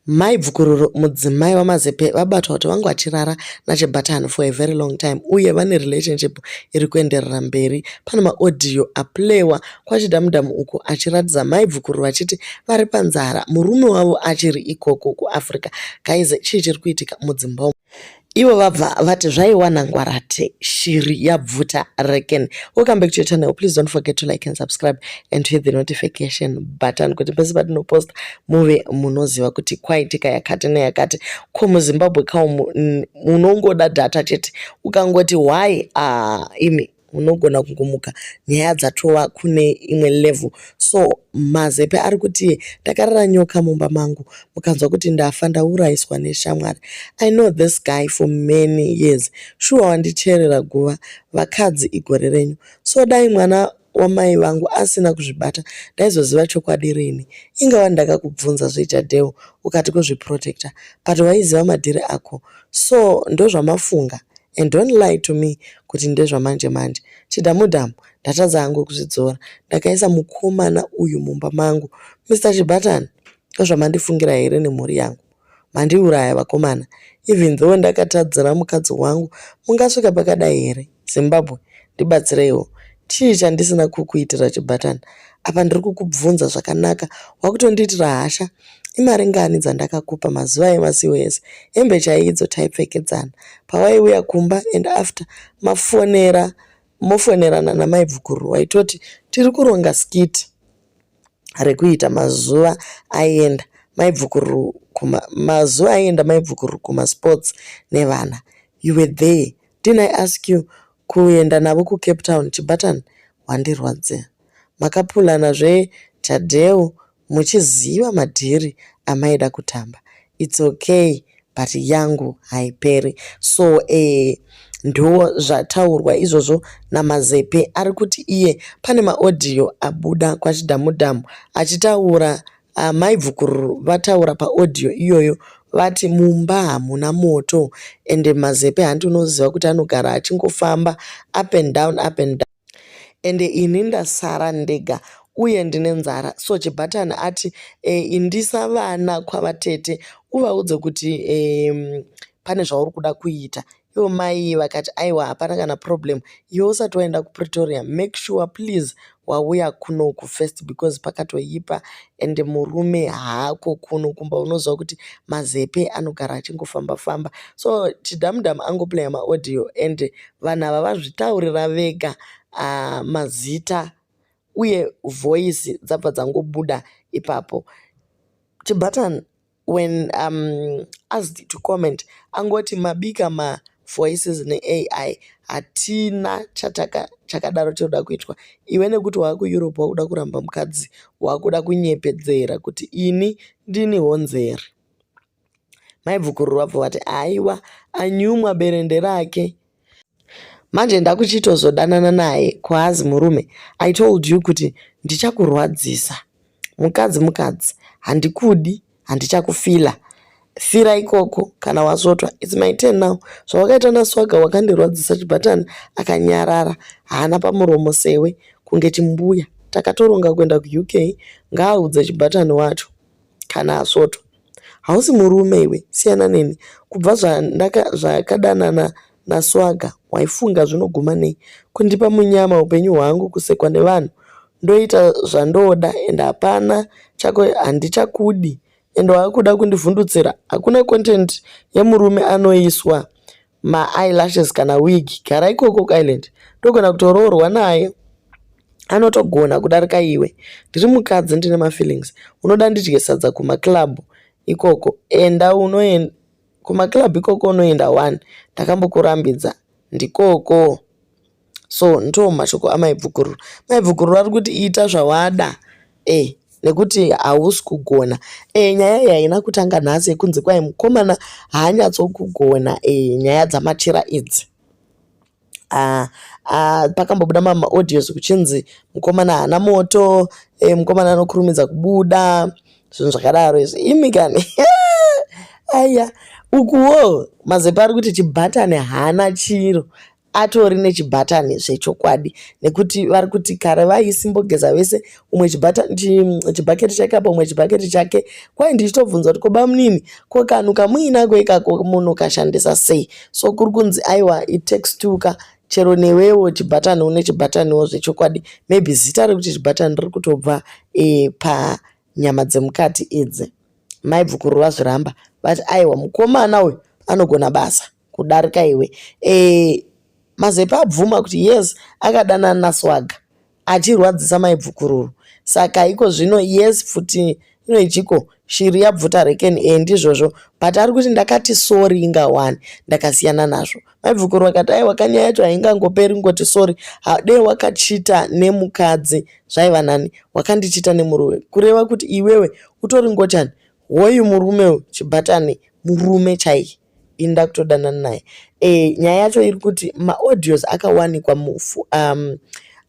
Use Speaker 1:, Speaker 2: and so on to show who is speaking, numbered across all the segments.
Speaker 1: Maibvukururu mudzimai wamazepe vabatwa kuti vanga vachirara naChibatani for a very long time uye vane relationship iri kuenderera mberi. Pane maaudio apleyiwa kwaChidhamudhamu uku achiratidza maibvukururu vachiti vari panzara murume wavo achiri ikoko kuAfrica. Guys, chii chiri kuitika mudzimba umu? Ivo vabva vati zvaiwa nhangwarate shiri yabvuta reckon. Welcome back to your channel. Please don't forget to like and subscribe and hit the notification button kuti pese patinopost muve munoziva kuti kwaitika yakati neyakati. Ko muZimbabwe kaumu munongoda data chete ukangoti why imi unogona kungomuka nyaya dzatova kune imwe level. So mazepe ari kuti ndakarara nyoka mumba mangu mukanzwa kuti ndafa ndaurayiswa neshamwari. I know this guy for many years. Shuwa wandicherera guva vakadzi igore renyu. So dai mwana wamai vangu asina kuzvibata ndaizoziva chokwadi rini. Ingava ndakakubvunza zveJadheo ukati kuzviprotector but waiziva madhiri ako. So ndozvamafunga. And don't lie to me kuti ndezvamanje manje. Chidhamudhamu ndatadza hangu kuzvidzora. Ndakaisa mukomana uyu mumba mangu. Mr. Chibatani, ndozvamandifungira here nemhuri yangu? Mandiuraya vakomana. Even though ndakatadzira mukadzi wangu, mungasvika pakadai here? Zimbabwe, ndibatsireiwo. Chii chandisina kukuitira Chibatani? Apa ndiri kukubvunza zvakanaka. Wakutondiitira hasha. Imari ngani dzandakakupa mazuva emasiwo ese? Hembe chaidzo taipfekedzana. Pawaiuya kumba and after mofonerana namaibvukururu waitoti tiri kuronga skiti rekuita mazuva aienda maibvukururu kumasports nevana. You were there. Didn't I ask you kuenda navo kuCape Town? Chibatani, wandirwadze. Makapulana zveJadheo muchiziva madhiri amaida kutamba. It's okay, but yangu haiperi. So ndo zvataurwa izvozvo namazepe ari kuti iye pane maaudio abuda kwaChidhamudhamu achitaura maibvukururu vataura paaudio iyoyo vati mumba hamuna moto ende mazepe handi unoziva kuti anogara achingofamba up and down ende ini ndasara ndega uye ndine nzara. So Chibatani ati indisa vana kwavatete uvaudze kuti pane zvauri kuda kuita. Ivo mai vakati aiwa hapana kana problem. Iwe usati waenda kuPretoria make sure please wauya kunoku first because pakatoipa ende murume haako kuno kumba unoziva kuti mazepe anogara achingofamba famba. So Chidhamudhamu angoplaya maaudio ende vanhu ava vazvitaurira vega mazita uye voice dzabva dzangobuda ipapo. Chibatani when asked to comment angoti mabika voices neAI hatina chakadaro choda kuitwa. Iwe nekuti wakuEurope wakuda kuramba mukadzi wakuda kunyepedzera kuti ini ndini honzeri. Maibvukururu vabva vati aiwa anyumwa berende rake. Manje ndakuchitozodanana naye kwazi murume. I told you kuti ndichakurwadzisa. Mukadzi handikudi handichakufila. Fira ikoko kana wasvotwa. It's my turn now. Zvawakaita naSwaga wakandirwadzisa. Chibatani akanyarara haana pamuromo sewe kunge chimbuya. Takatoronga kuenda kuUK ngaaudze Chibatani wacho kana asvotwa. Hausi murume iwe, siyana neni. Kubva zvakadanana naSwaga waifunga zvinoguma nei? Kundipa munyama upenyu hwangu kusekwa nevanhu. Ndoita zvandoda ende hapana chako handichakudi. Endo wakuda kundivhundutsira. Hakuna content yemurume anoiswa ma-eyelashes kana wig. Gara ikoko kuIsland. Ndogona kutoroorwa naye. Anotogona kudarika iwe. Ndiri mukadzi ndine mafeelings. Unoda ndidye sadza kumaclub ikoko. Enda unoenda kumaclub ikoko unoenda 1. Ndakambokurambidza. Ndikoko. So ndo mashoko amaibvukururu. Maibvukururu ari kuti ita zvawada. Nekuti hausi kugona. Nyaya haina kutanga nhasi yekunzi kwai mukomana haanyatsokugona nyaya dzamachira idzi. Pakambobuda maaudios kuchinzi mukomana haana moto, mukomana anokurumidza kubuda, zvinhu zvakadaro izvi. Imi kani aya ukuwo mazepe ari kuti Chibatani haana chiro. atori nechibhatani zvechokwadi, nekuti vari kuti kare vaisimbogeza vese umwe chibhaketi chake apa umwe chibhaketi chake. Kwai ndichitobvunza kuti koba munini kokanhu kamuinako ikako munokashandisa sei? So kuri kunzi aiwa it takes two ka chero newewo chibhatani une chibhataniwo zvechokwadi. Maybe zita rekuti chibhatani riri kutobva panyama dzemukati idzi. Maibvukuru vazviramba vati aiwa mukomana uyu anogona basa kudarika iwe. Mazepe abvuma kuti yes akadanana naSwaga achirwadzisa maibvukururu. Saka iko zvino yes futi ichiko shiri yabvuta rekeni ndizvozvo, but ari kuti ndakati sori inga wani ndakasiyana nazvo. Maibvukuru vakati aiwa kanya yacho haingangoperi ngoti sori dei wakachita nemukadzi zvaiva nani, wakandichita nemurume, kureva kuti iwewe utori ngochani hoyu murume chibhatani murume chai inda kutodanana naye. Nyaya yacho iri kuti maaudios akawanikwa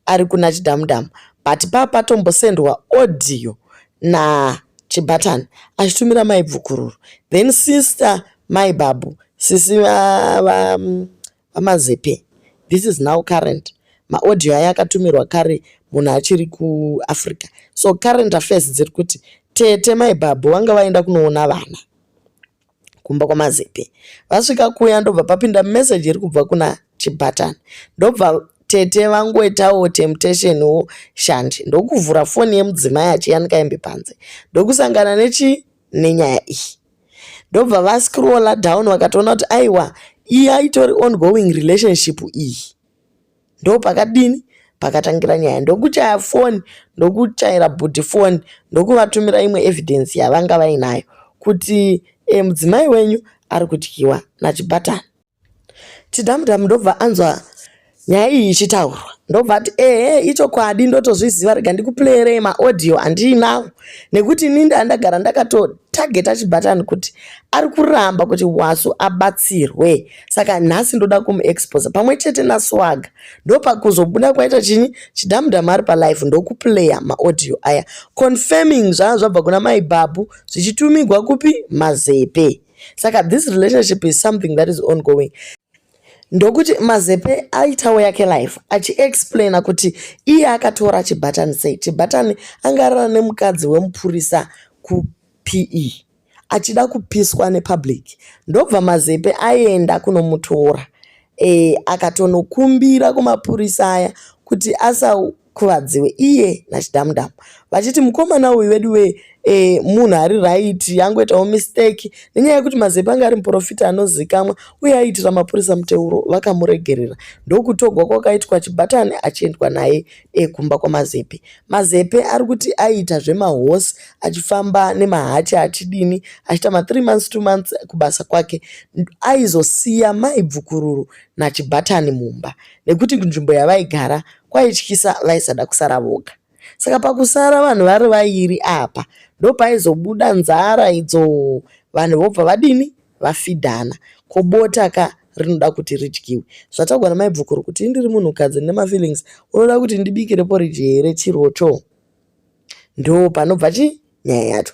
Speaker 1: ari kuna chidhamudhamu, but papatombosendwa audio nachibhatani achitumira maibvukururu. Then sister maibhabhu sisi vamazepe, this is now current. Maaudio aya akatumirwa kare munhu achiri kuAfrica. So current affairs dziri kuti tete maibhabhu vanga vaenda kunoona vana kumba kwamazepe. Vasvika kuya ndobva papinda message iri kubva kuna chibhatani. Ndobva tete vangoitawo temptation shanje ndokuvhura foni yemudzimai achiyanika embe panze ndokusangana nenyaya iyi. Ndobva vascrolla down vakatoona kuti aiwa iyi aitori ongoing relationship iyi. Ndo pakadini pakatangira nyaya, ndokuchaya foni, ndokuchaira bhudhi foni, ndokuvatumira imwe evidence yavanga vainayo kuti mudzimai wenyu ari kudyiwa nachibhatani. Chidhamudhamu ndobva anzwa nyaya iyi ichitaurwa, ndobva ati ichokwadi ndotozviziva, rega ndikuplayerei maaudio andiinawo, nekuti ini ndandagara ndakatotageta chibhatani kuti ari kuramba kuti Wasu abatsirwe. Saka nhasi ndoda kumuexposa pamwe chete naSwaga. Ndopakuzobuda kwaita chinyi chidhamudhamu ari palive ndokuplaya maaudio aya confirming zvanga zvabva kuna maibhabhu zvichitumigwa kupi mazepe. Saka this relationship is something that is ongoing. Ndokuti mazepe aitawo yake life achiexplaina kuti iye akatora chibhatani sei. Chibhatani angarara nemukadzi wemupurisa kuPE achida kupiswa nepublic. Ndobva mazepe aenda kunomutora akatonokumbira kumapurisa aya kuti asakuvadziwe iye nachidhamudhamu, vachiti mukomana uyu wedu munhu ari right, yangoitawo mistake. Nenyaya yekuti mazepe anga ari muprofita anozikamwa uye aiitira mapurisa muteuro, vakamuregerera. Ndokutogwa kwakaitwa chibhatani achiendwa naye kumba kwamazepe. Mazepe ari kuti aiita zvemahosi achifamba nemahachi achidini achiita 3 months 2 months kubasa kwake. Aizosiya maibvukururu nachibhatani mumba nekuti nzvimbo yavaigara kwaityisa, vaisada kusara voga. Saka pakusara vanhu vari vairi apa ndopaizobuda nzara idzo, vanhu vobva vadini vafidhana. Kobota ka rinoda kuti ridyiwe. Zvataugwa namaibvukuru kuti indiri munhukadzi nemafeelings, unoda kuti ndibikire porridge here chirocho? Ndo panobva nyaya yacho.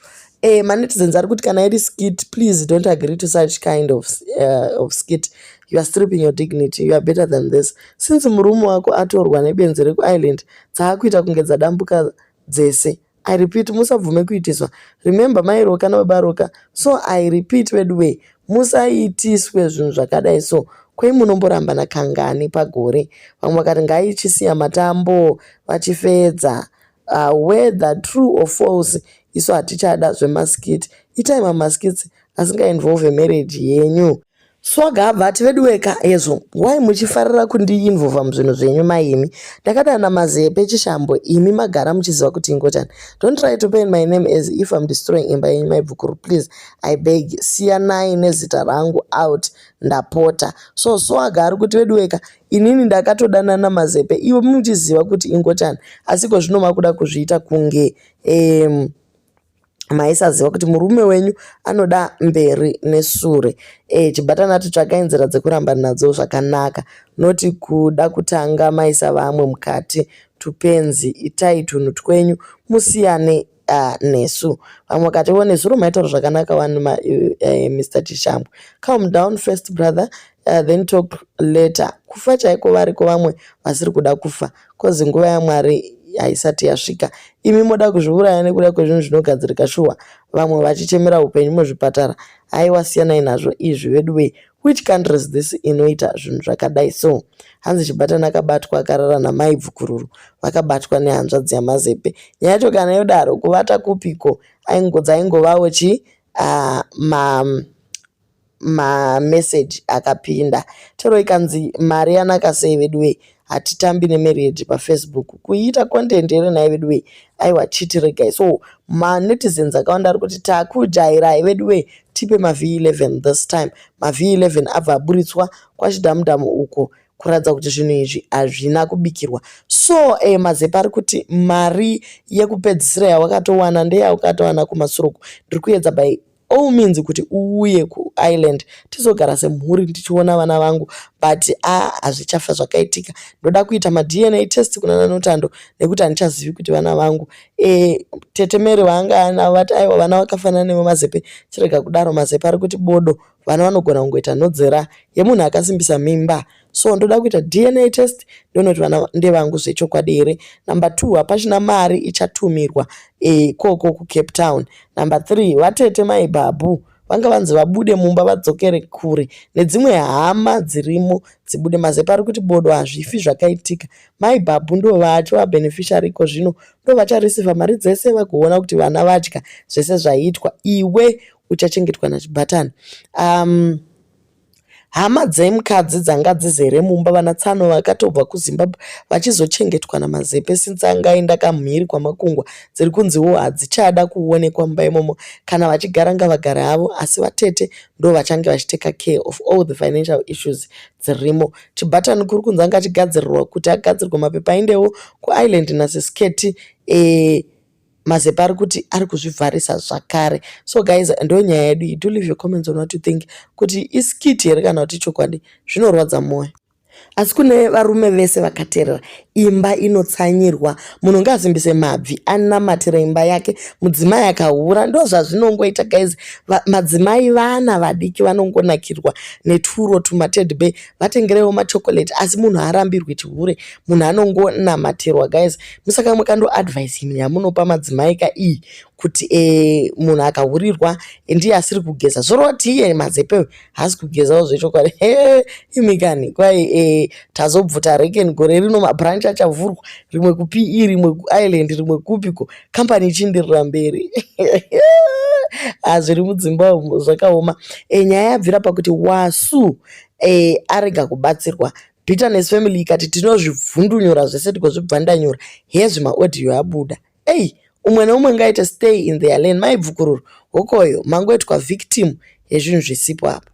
Speaker 1: Manetizens ari kuti kana iri skit, please don't agree to such kind of skit. You are stripping your dignity. You are better than this. Since murume wako atorwa nebenzi rekuIreland dzaakuita kunge dzadambuka dzese. I repeat, musabvume kuitiswa. Remember mairoka nababaroka. So I repeat wedwe, musaitiswe zvinhu zvakadai so. Kwai munomboramba nakangani pagore. Vamwe vakati ngaichisiya matambo vachifedza. Whether true or false, iso hatichada zvemaskiti. Itai mamaskits asingainvolve marriage yenyu. Swaga abva ati veduweka ezvo wai muchifarira kundiinvova muzvinhu zvenyu maimi. Ndakadana mazepe chishambo, imi magara muchiziva kuti ingotani. Don't try to paint my name as if I'm destroying imba yenyu maibvukuru, please I beg. Siyanai nezita rangu out, ndapota. So Swaga ari kuti veduweka, inini ndakatodanana mazepe, ivo muchiziva kuti ingotani, asiko zvino makuda kuzviita kunge maisaziva kuti murume wenyu anoda mberi nesure. Chibhatani ati tsvakai nzira dzekuramba nadzo zvakanaka, noti kuda kutanga maisa vamwe mukati tupenzi. Itai tunhu twenyu musiyane nesu. Vamwe vakatiwo nezuro maitaura zvakanaka wani Mr. Chishambwe. Calm down first brother. then talk later. Kufa chaiko variko vamwe vasiri kuda kufa kozi nguva yaMwari haisati yasvika. Imi moda kuzviuraya nekuda kwezvinhu zvinogadzirika shuwa, vamwe vachichemera upenyu muzvipatara. Aiwa, siyanai nazvo izvi vedu wei. Which country is this inoita zvinhu zvakadai so? Hanzi Chibatani akabatwa akarara namai Bvukururu, vakabatwa nehanzvadzi yaMazepe. Nyaya yacho kana yodaro kuvata kupiko dzaingovawo mameseji akapinda. Chero ikanzi mari yanaka sei vedu wei, hatitambi nemarriage paFacebook. Kuiita content here nai vedu wei, aiwa chitiregai. So manetizens akawanda ari kuti takujairai vedu wei, tipe maV11 this time. maV11 abva aburitswa kwachidhamudhamu uko kuratidza kuti zvinhu izvi hazvina kubikirwa. So Mazepe ari kuti mari yekupedzisira yawakatowana ndeyawakatowana kumasoroku. Ndiri kuedza by all means kuti uuye kuisland tizogara semhuri ndichiona vana vangu, but hazvichafa zvakaitika. Ndoda kuita maDNA test kuna Nanotando nekuti handichazivi kuti vana vangu. Tetemere vaanga anavo vati aiwa vana vakafanana neveMazepe. Chirega kudaro, Mazepe ari kuti bodo vana vanogona kungoita nhodzera yemunhu akasimbisa mimba. So ndoda kuita DNA test ndonoti vana ndevangu zvechokwadi here. Number 2, hapachina mari ichatumirwa koko kuCape Town. Number 3, vatete maibhabhu vanga vanzi vabude mumba vadzokere kure nedzimwe hama dzirimo dzibude. Mazepe ari kuti bodo hazvifi zvakaitika. Maibhabhu ndo vacho vabeneficiary iko zvino ndo vachareceiva mari dzese vagoona kuti vana vadya zvese zvaiitwa. Iwe uchachengetwa naChibatani. Hama dzemukadzi dzanga dzizere mumba, vana Tsano vakatobva kuZimbabwe vachizochengetwa naMazepe since angaenda kamhiri kwamakungwa. Dziri kunziwo hadzichada kuonekwa mumba imomo, kana vachigara ngavagare havo, asi vatete ndo vachange vachiteka care of all the financial issues dzirimo. Chibatani kuri kunzi anga achigadzirirwa kuti agadzirwa mapepa aendewo kuisland naSisketi. Mazepe ari kuti ari kuzvivharisa zvakare. So guys, ndo nyaya yedu. Do leave your comments on what you think. Kuti iskiti here kana kuti chokwadi, zvinorwadza moyo. Asi kune varume vese vakateerera, imba inotsanyirwa, munhu ngaasimbise mabvi anamatira imba yake. Mudzimai akahura, ndo zvazvinongoita guys. Madzimai vana vadiki vanongonakirwa neturo tumatedbay, vatengerewo machokoleti, asi munhu haarambirwi chihure, munhu anongonamatirwa guys. Musaka mukandoadvise yamunopa madzimai iyi kuti munhu akahurirwa ndiye asiri kugeza. Zvoroti iye Mazepe haasi kugezawo zvechokwadi. Imi kani kwai tazobvuta reken gore rino mabranch achavhurwa, rimwe kuPE, rimwe kuisland, rimwe kupiko, kampani ichindirira mberi. Zviri mudzimba umo zvakaoma. Nyaya yabvira pakuti Wasu arega kubatsirwa. Bitterness family ikati tinozvivhundunyura zvese tikozvibvandanyura, hezvi maaudio abuda. Umwe neumwe ngaite stay in their lane. Mai Bvukururu hokoyo mangoitwa victim yezvinhu zvisipo apa.